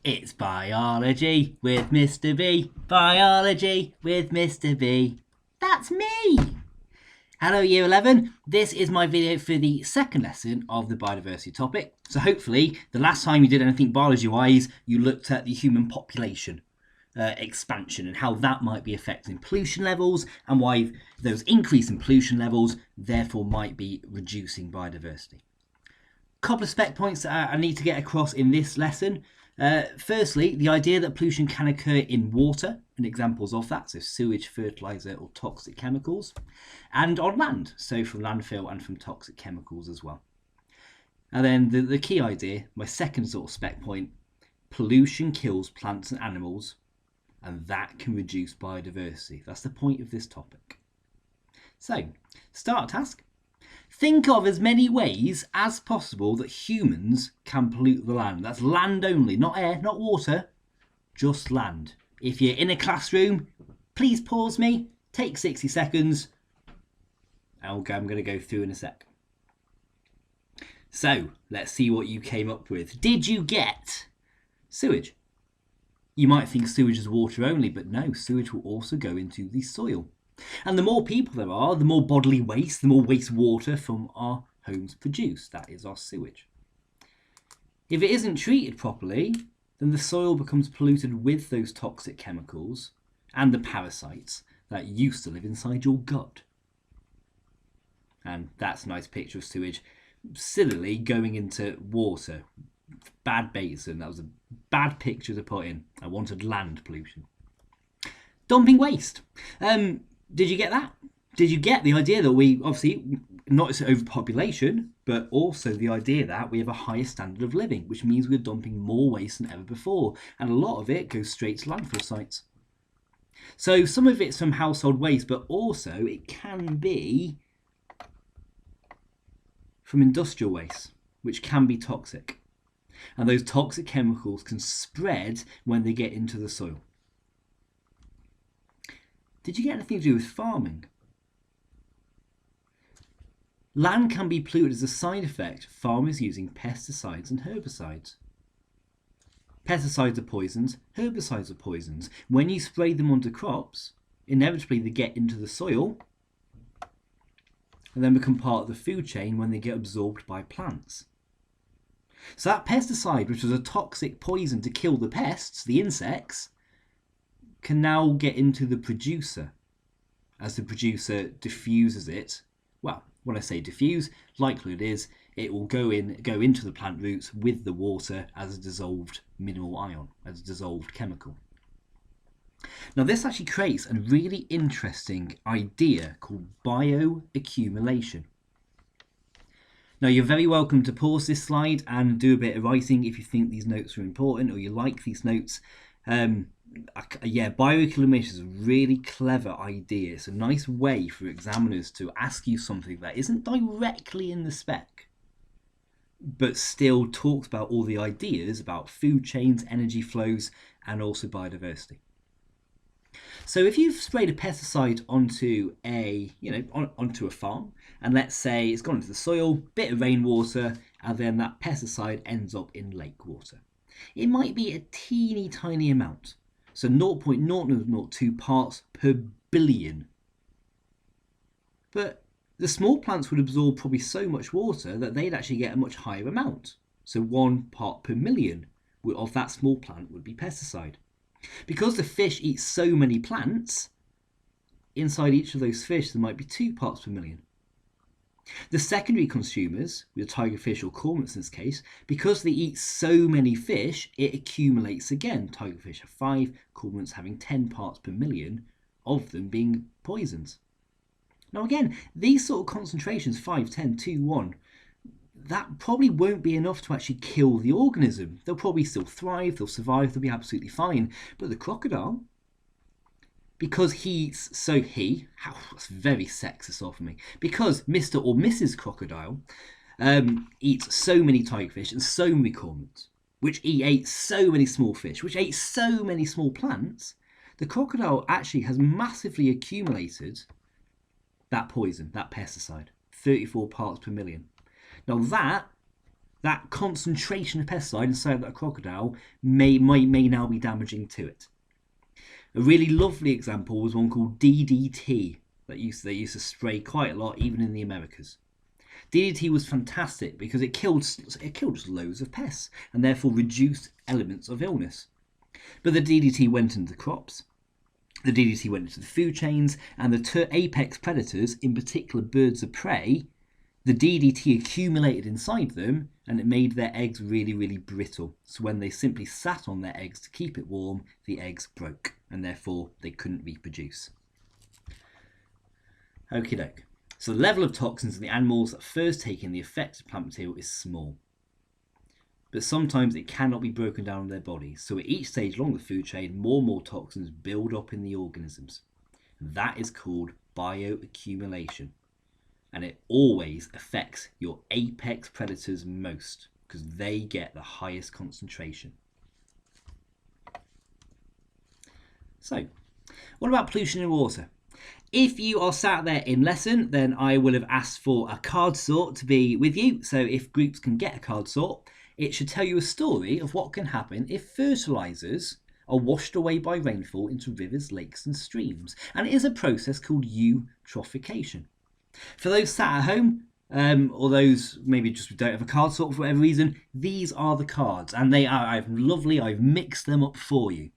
It's biology with Mr. B. Biology with Mr. B. That's me! Hello Year 11, this is my video for the second lesson of the biodiversity topic. So hopefully the last time you did anything biology wise, you looked at the human population expansion and how that might be affecting pollution levels and why those increase in pollution levels therefore might be reducing biodiversity. Couple of spec points that I need to get across in this lesson. Firstly, the idea that pollution can occur in water and examples of that, so sewage, fertiliser or toxic chemicals, and on land, so from landfill and from toxic chemicals as well. And then the key idea, my second sort of spec point, pollution kills plants and animals and that can reduce biodiversity. That's the point of this topic. So, start task. Think of as many ways as possible that humans can pollute the land. That's land only, not air, not water, just land. If you're in a classroom, please pause me, take 60 seconds, and I'm going to go through in a sec. So, let's see what you came up with. Did you get sewage? You might think sewage is water only, but no, sewage will also go into the soil. And the more people there are, the more bodily waste, the more wastewater from our homes produce. That is our sewage. If it isn't treated properly, then the soil becomes polluted with those toxic chemicals and the parasites that used to live inside your gut. And that's a nice picture of sewage sillily going into water. Bad Bateson, that was a bad picture to put in. I wanted land pollution. Dumping waste. Did you get that? Did you get the idea that we, obviously, not just overpopulation, but also the idea that we have a higher standard of living, which means we're dumping more waste than ever before. And a lot of it goes straight to landfill sites. So some of it's from household waste, but also it can be from industrial waste, which can be toxic. And those toxic chemicals can spread when they get into the soil. Did you get anything to do with farming? Land can be polluted as a side effect of farmers using pesticides and herbicides. Pesticides are poisons, herbicides are poisons. When you spray them onto crops, inevitably they get into the soil and then become part of the food chain when they get absorbed by plants. So that pesticide, which was a toxic poison to kill the pests, the insects, can now get into the producer as the producer diffuses it. Well, when I say diffuse, likelihood is it will go into the plant roots with the water as a dissolved mineral ion, as a dissolved chemical. Now this actually creates a really interesting idea called bioaccumulation. Now you're very welcome to pause this slide and do a bit of writing if you think these notes are important or you like these notes. Bioaccumulation is a really clever idea. It's a nice way for examiners to ask you something that isn't directly in the spec, but still talks about all the ideas about food chains, energy flows, and also biodiversity. So if you've sprayed a pesticide onto onto a farm, and let's say it's gone into the soil, bit of rainwater, and then that pesticide ends up in lake water. It might be a teeny tiny amount, so 0.0002 parts per billion. But the small plants would absorb probably so much water that they'd actually get a much higher amount. So 1 part per million of that small plant would be pesticide. Because the fish eat so many plants, inside each of those fish there might be 2 parts per million. The secondary consumers, with tigerfish or cormorants in this case, because they eat so many fish, it accumulates again. Tigerfish have 5, cormorants having 10 parts per million of them being poisons. Now again, these sort of concentrations, 5, 10, 2, 1, that probably won't be enough to actually kill the organism. They'll probably still thrive, they'll survive, they'll be absolutely fine. But the crocodile, because that's very sexist of me, because Mr. or Mrs. Crocodile eats so many tigerfish and so many cormorants, which ate so many small fish, which ate so many small plants, the crocodile actually has massively accumulated that poison, that pesticide, 34 parts per million. Now that that concentration of pesticide inside that crocodile may now be damaging to it. A really lovely example was one called DDT that they used to spray quite a lot, even in the Americas. DDT was fantastic because it killed just loads of pests and therefore reduced elements of illness. But the DDT went into the crops, the DDT went into the food chains, and the apex predators, in particular birds of prey, the DDT accumulated inside them and it made their eggs really, really brittle. So when they simply sat on their eggs to keep it warm, the eggs broke and therefore they couldn't reproduce. Okie doke. So the level of toxins in the animals that first take in the affected plant material is small. But sometimes it cannot be broken down in their bodies. So at each stage along the food chain, more and more toxins build up in the organisms. That is called bioaccumulation. And it always affects your apex predators most because they get the highest concentration. So, what about pollution in water? If you are sat there in lesson, then I will have asked for a card sort to be with you. So if groups can get a card sort, it should tell you a story of what can happen if fertilisers are washed away by rainfall into rivers, lakes and streams. And it is a process called eutrophication. For those sat at home, or those maybe just don't have a card sort for whatever reason, these are the cards and they are lovely. I've mixed them up for you.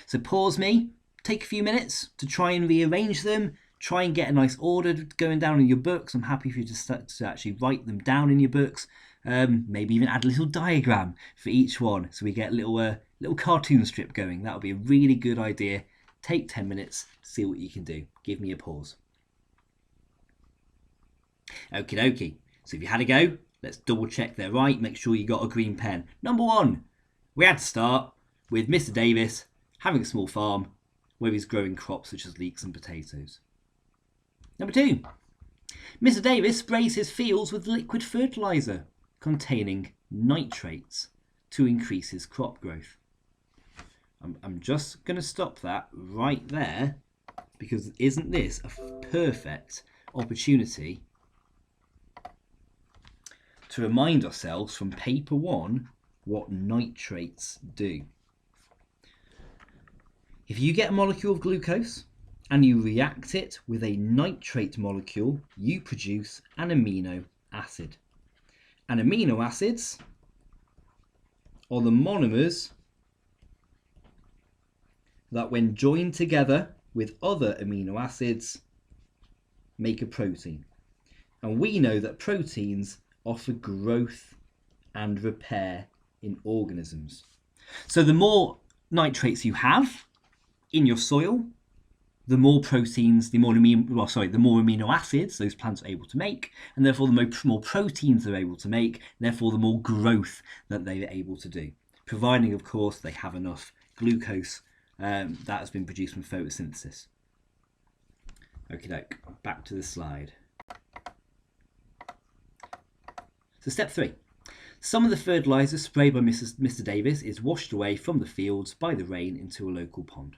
So pause me, take a few minutes to try and rearrange them, try and get a nice order going down in your books. I'm happy for you to actually write them down in your books. Maybe even add a little diagram for each one so we get a little cartoon strip going. That would be a really good idea. Take 10 minutes, see what you can do. Give me a pause. Okie dokie. So if you had a go, let's double check they're right. Make sure you got a green pen. Number 1, we had to start with Mr. Davis having a small farm where he's growing crops such as leeks and potatoes. Number 2, Mr. Davis sprays his fields with liquid fertiliser containing nitrates to increase his crop growth. I'm just going to stop that right there because isn't this a perfect opportunity to remind ourselves from paper 1 what nitrates do. If you get a molecule of glucose and you react it with a nitrate molecule, you produce an amino acid. And amino acids are the monomers that when joined together with other amino acids make a protein. And we know that proteins offer growth and repair in organisms. So the more nitrates you have in your soil, the more proteins, the more amino acids those plants are able to make, and therefore the more proteins they're able to make, therefore the more growth that they're able to do, providing of course they have enough glucose that has been produced from photosynthesis. Okie doke, back to the slide. So step 3. Some of the fertiliser sprayed by Mr. Davis is washed away from the fields by the rain into a local pond.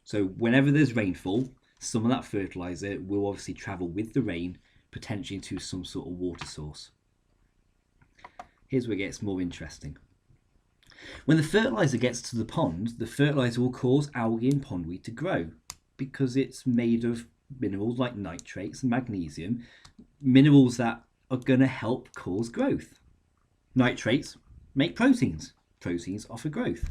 So whenever there's rainfall, some of that fertiliser will obviously travel with the rain, potentially into some sort of water source. Here's where it gets more interesting. When the fertiliser gets to the pond, the fertiliser will cause algae and pondweed to grow because it's made of minerals like nitrates and magnesium, minerals that are going to help cause growth. Nitrates make proteins. Proteins offer growth.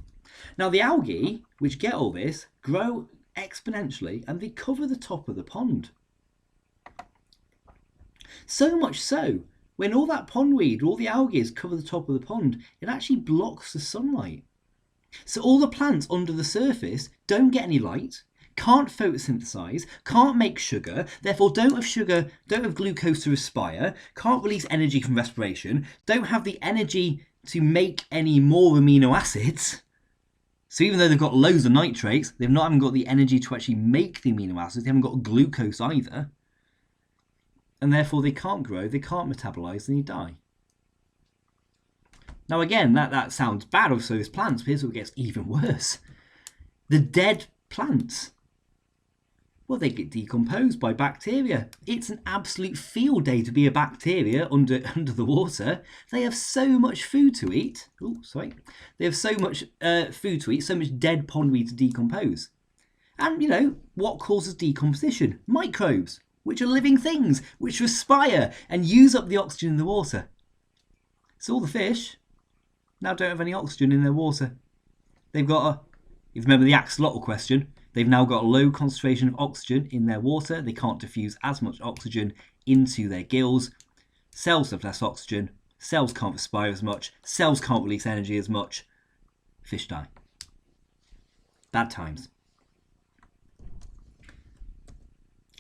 Now the algae, which get all this, grow exponentially and they cover the top of the pond. So much so, when all that pondweed, all the algae cover the top of the pond, it actually blocks the sunlight. So all the plants under the surface don't get any light, can't photosynthesize, can't make sugar, therefore don't have glucose to respire, can't release energy from respiration, don't have the energy to make any more amino acids. So even though they've got loads of nitrates, they've not even got the energy to actually make the amino acids, they haven't got glucose either. And therefore they can't grow, they can't metabolize, and they die. Now again, that sounds bad for those plants, but here's what gets even worse. The dead plants. Well, they get decomposed by bacteria. It's an absolute field day to be a bacteria under the water. They have so much food to eat. Oh, sorry. They have so much food to eat, so much dead pondweed to decompose. And, you know, what causes decomposition? Microbes, which are living things, which respire and use up the oxygen in the water. So all the fish now don't have any oxygen in their water. They've got if you remember the axolotl question, they've now got a low concentration of oxygen in their water. They can't diffuse as much oxygen into their gills. Cells have less oxygen. Cells can't respire as much. Cells can't release energy as much. Fish die. Bad times.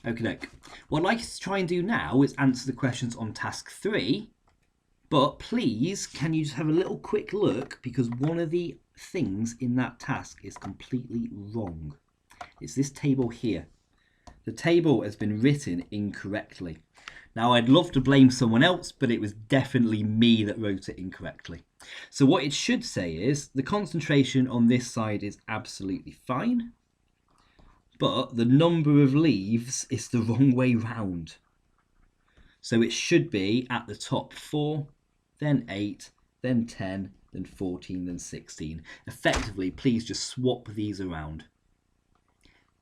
Okie doke. What I'd like you to try and do now is answer the questions on task 3. But please, can you just have a little quick look, because one of the things in that task is completely wrong. It's this table here. The table has been written incorrectly. Now, I'd love to blame someone else, but it was definitely me that wrote it incorrectly. So what it should say is the concentration on this side is absolutely fine, but the number of leaves is the wrong way round. So it should be at the top 4, then 8, then 10, then 14, then 16. Effectively, please just swap these around.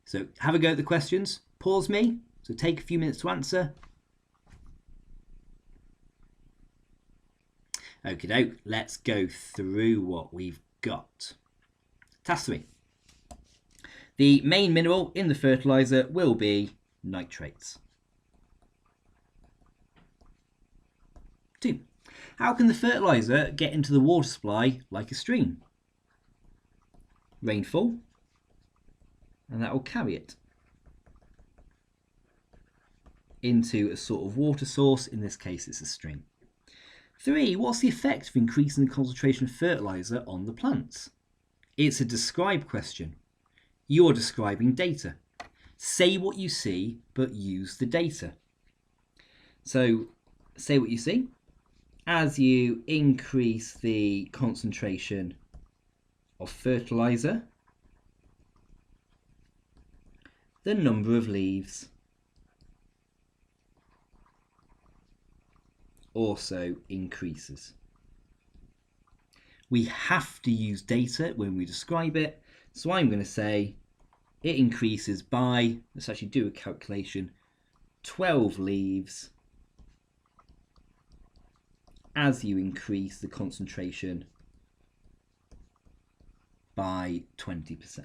So have a go at the questions. Pause me. So take a few minutes to answer. Okie doke, let's go through what we've got. Task 3. The main mineral in the fertiliser will be nitrates. 2. How can the fertiliser get into the water supply like a stream? Rainfall, and that will carry it into a sort of water source. In this case, it's a stream. 3. What's the effect of increasing the concentration of fertiliser on the plants? It's a describe question. You're describing data. Say what you see, but use the data. So, say what you see. As you increase the concentration of fertiliser, the number of leaves also increases. We have to use data when we describe it, so I'm going to say it increases by, let's actually do a calculation, 12 leaves as you increase the concentration by 20%.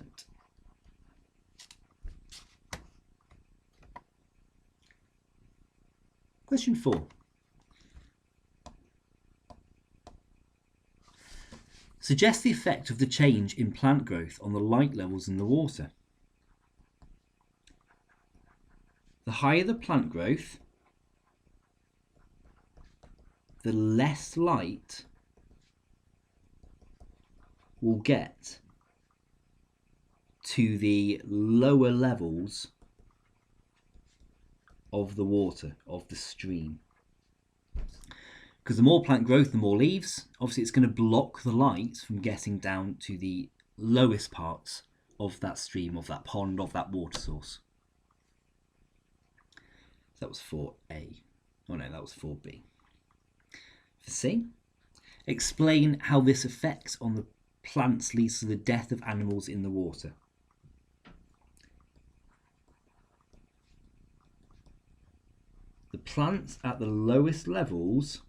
Question 4. Suggest the effect of the change in plant growth on the light levels in the water. The higher the plant growth, the less light we'll get to the lower levels of the water, of the stream. Because the more plant growth, the more leaves. Obviously, it's going to block the light from getting down to the lowest parts of that stream, of that pond, of that water source. So that was 4A. Oh no, that was 4B. For C, explain how this effects on the plants leads to the death of animals in the water. The plants at the lowest levels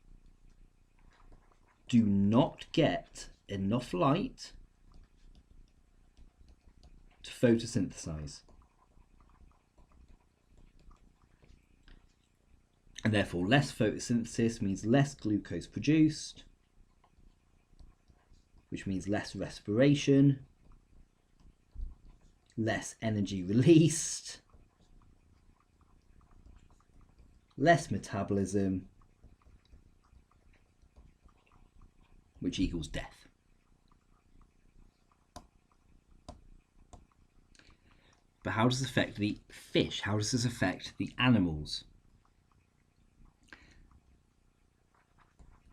do not get enough light to photosynthesize. And therefore less photosynthesis means less glucose produced, which means less respiration, less energy released, less metabolism, which equals death. But how does this affect the fish? How does this affect the animals?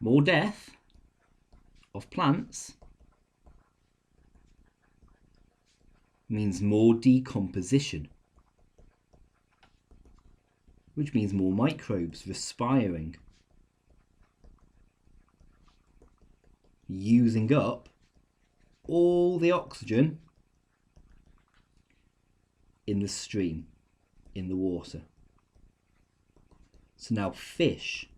More death of plants means more decomposition. which means more microbes respiring, using up all the oxygen in the stream, in the water. So now fish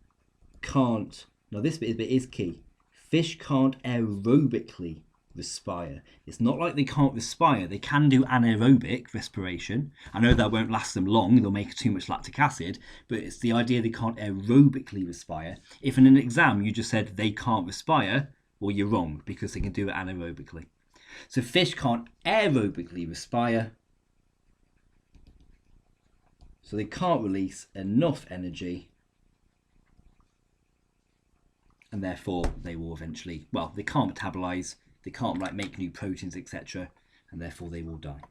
can't, now this bit is key, fish can't aerobically respire. It's not like they can't respire, they can do anaerobic respiration. I know that won't last them long, they'll make too much lactic acid, but it's the idea they can't aerobically respire. If in an exam you just said they can't respire, well, you're wrong, because they can do it anaerobically. So fish can't aerobically respire, so they can't release enough energy, and therefore they will eventually, well, they can't metabolize, they can't like make new proteins, etc., and therefore they will die.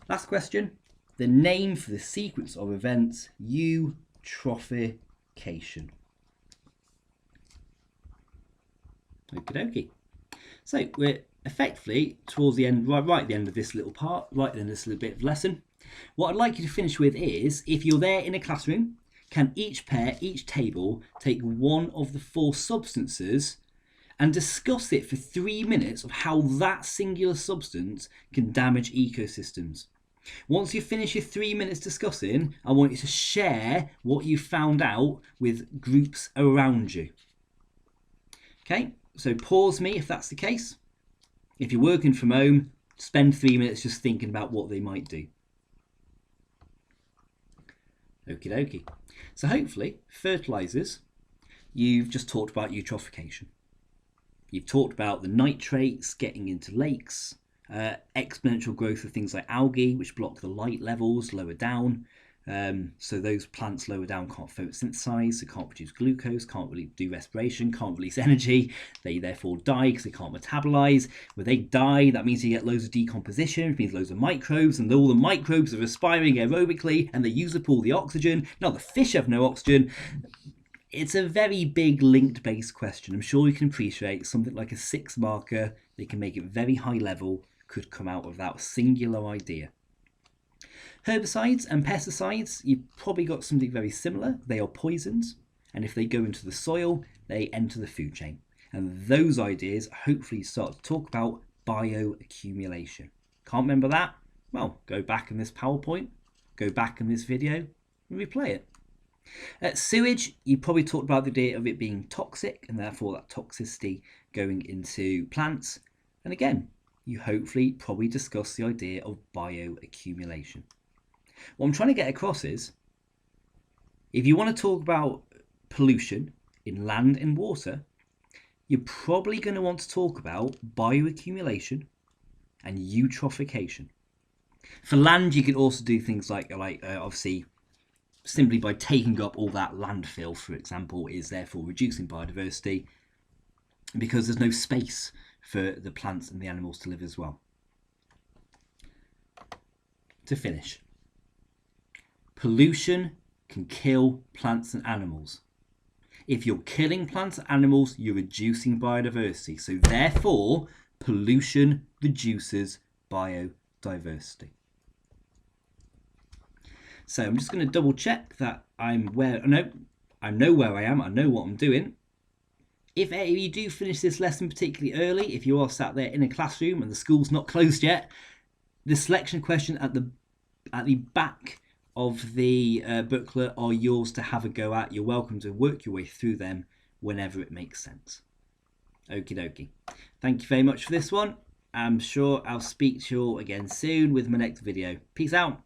Last question. The name for the sequence of events, eutrophication. Okie dokie. So we're effectively towards the end, right at the end of this little part, right at the end of this little bit of lesson. What I'd like you to finish with is, if you're there in a classroom, can each pair, each table, take one of the 4 substances and discuss it for 3 minutes of how that singular substance can damage ecosystems. Once you finish your 3 minutes discussing, I want you to share what you found out with groups around you. Okay, so pause me if that's the case. If you're working from home, spend 3 minutes just thinking about what they might do. Okie dokie. So hopefully, fertilisers, you've just talked about eutrophication. You've talked about the nitrates getting into lakes, exponential growth of things like algae, which block the light levels lower down. So those plants lower down can't photosynthesize, they can't produce glucose, can't really do respiration, can't release energy. They therefore die because they can't metabolize. When they die, that means you get loads of decomposition, which means loads of microbes, and all the microbes are respiring aerobically and they use up all the oxygen. Now the fish have no oxygen. It's a very big linked based question. I'm sure you can appreciate something like a 6 marker, they can make it very high level, could come out of that singular idea. Herbicides and pesticides, you've probably got something very similar. They are poisons, and if they go into the soil, they enter the food chain. And those ideas hopefully start to talk about bioaccumulation. Can't remember that? Well, go back in this PowerPoint, go back in this video, and replay it. Sewage, you probably talked about the idea of it being toxic, and therefore that toxicity going into plants. And again, you hopefully probably discuss the idea of bioaccumulation. What I'm trying to get across is, if you want to talk about pollution in land and water, you're probably going to want to talk about bioaccumulation and eutrophication. For land, you can also do things like obviously, simply by taking up all that landfill, for example, is therefore reducing biodiversity because there's no space for the plants and the animals to live as well. To finish, pollution can kill plants and animals. If you're killing plants and animals, you're reducing biodiversity. So therefore, pollution reduces biodiversity. So I'm just going to double check that I know where I am, I know what I'm doing. If you do finish this lesson particularly early, if you are sat there in a classroom and the school's not closed yet, the selection question at the back of the booklet are yours to have a go at. You're welcome to work your way through them whenever it makes sense. Okie dokie. Thank you very much for this one. I'm sure I'll speak to you all again soon with my next video. Peace out.